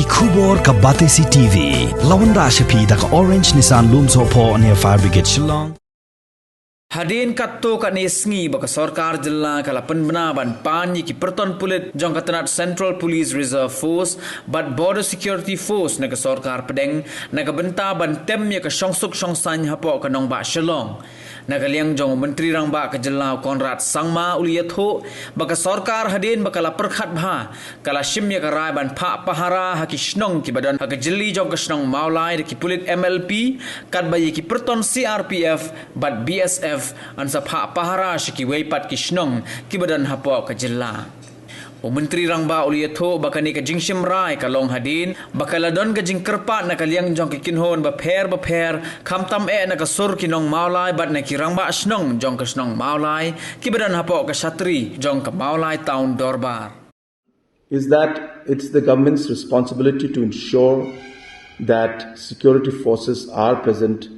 Kubor ka Batesi TV. Lawan Rashapi da ka Orange Nissan Lumso po near Fire Brigade Shillong. Hadin katto kat nesngi baka sarkar jilla kala penbena ban panyi ki perton pulit jong katanat Central Police Reserve Force but Border Security Force naga sarkar pedeng naga benta ban tem ya ka syongsuk syongsany hapo ka nong ba Shillong. Nagaliang jong menteri rang ba ka jilla Conrad sangma uliyatho baka sarkar hadin baka la perkhat bha kala shim ya ka rai ban Phah Pahara haki shnong ki badan haki jilli jong ka shnong Mawlai ki pulit MLP kat bayi ki perton CRPF but BSF ansa Phah Pahara shiki weipat ki shnong ki badan hapo ka jilla. O menteri rang ba uliyatho baka ni ka jingshim rai ka long hadin baka ladon ka jing kerpat na kaliang jong ki kinhon ba pher khamtam na ka sur ki nong Mawlai bat na ki rang ba shnong jong ka shnong Mawlai ki badan hapo ka shatri jong ka Mawlai town dorbar. Is that it's the government's responsibility to ensure that security forces are present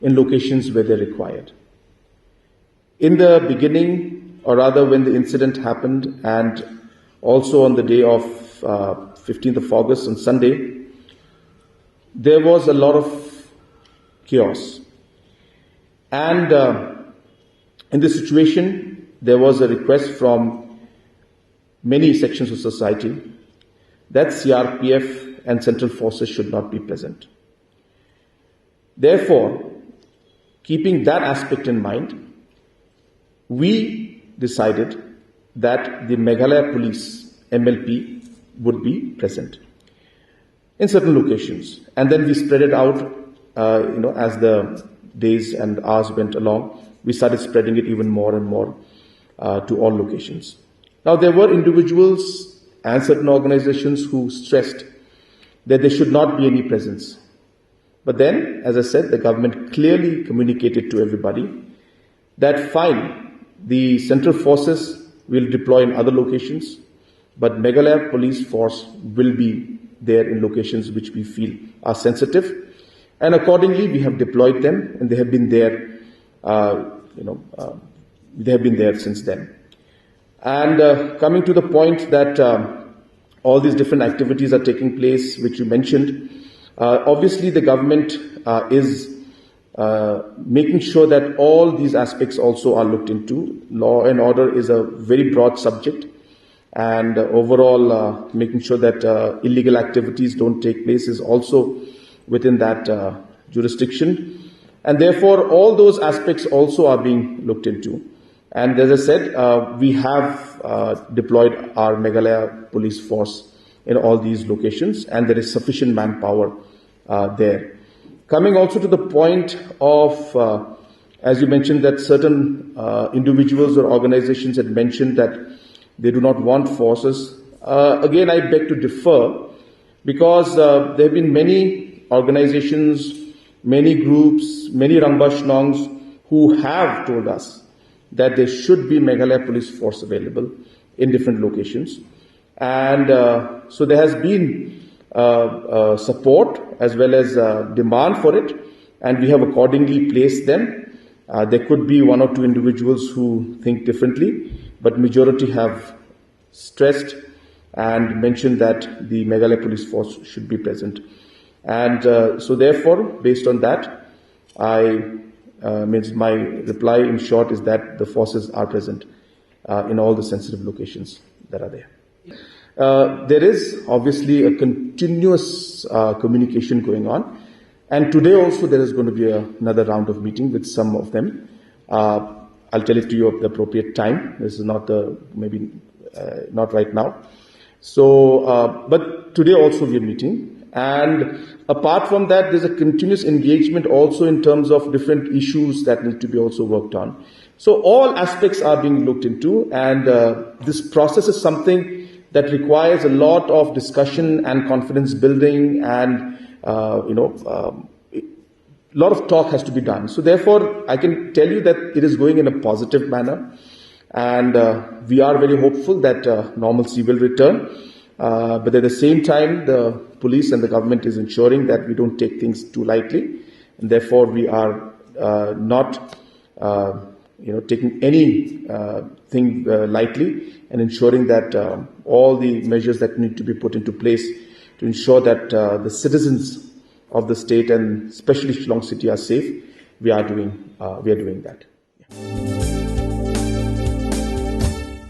in locations where they're required. In the beginning, or rather when the incident happened, and also on the day of 15th of August on Sunday, there was a lot of chaos. And in this situation, there was a request from many sections of society that CRPF and central forces should not be present. Therefore, keeping that aspect in mind, we decided that the Meghalaya Police MLP would be present in certain locations, and then we spread it out. As the days and hours went along, we started spreading it even more and more to all locations. Now, there were individuals and certain organizations who stressed that there should not be any presence. But then, as I said, the government clearly communicated to everybody that fine, the central forces will deploy in other locations, but Meghalaya Police Force will be there in locations which we feel are sensitive, and accordingly we have deployed them, and they have been there. They have been there since then. And coming to the point that all these different activities are taking place, which you mentioned, obviously the government is making sure that all these aspects also are looked into. Law and order is a very broad subject, and overall making sure that illegal activities don't take place is also within that jurisdiction. And therefore, all those aspects also are being looked into. And as I said, we have deployed our Meghalaya police force in all these locations, and there is sufficient manpower there. Coming also to the point of, as you mentioned, that certain individuals or organizations had mentioned that they do not want forces. Again, I beg to differ, because there have been many organizations, many groups, many Rangbashnongs who have told us that there should be Meghalaya police force available in different locations. And so there has been support as well as demand for it, and we have accordingly placed them. There could be one or two individuals who think differently, but majority have stressed and mentioned that the Meghalaya police force should be present. And so therefore, based on that, my reply in short is that the forces are present in all the sensitive locations that are there. There is obviously a continuous communication going on, and today also there is going to be another round of meeting with some of them. I'll tell it to you at the appropriate time. This is not not right now. So, but today also we are meeting, and apart from that, there's a continuous engagement also in terms of different issues that need to be also worked on. So all aspects are being looked into, and this process is something that requires a lot of discussion and confidence building, and a lot of talk has to be done. So therefore, I can tell you that it is going in a positive manner, and we are very hopeful that normalcy will return. But at the same time, the police and the government is ensuring that we don't take things too lightly, and therefore we are not taking any thing lightly, and ensuring that all the measures that need to be put into place to ensure that the citizens of the state and especially Shillong City are safe, we are doing that. Yeah.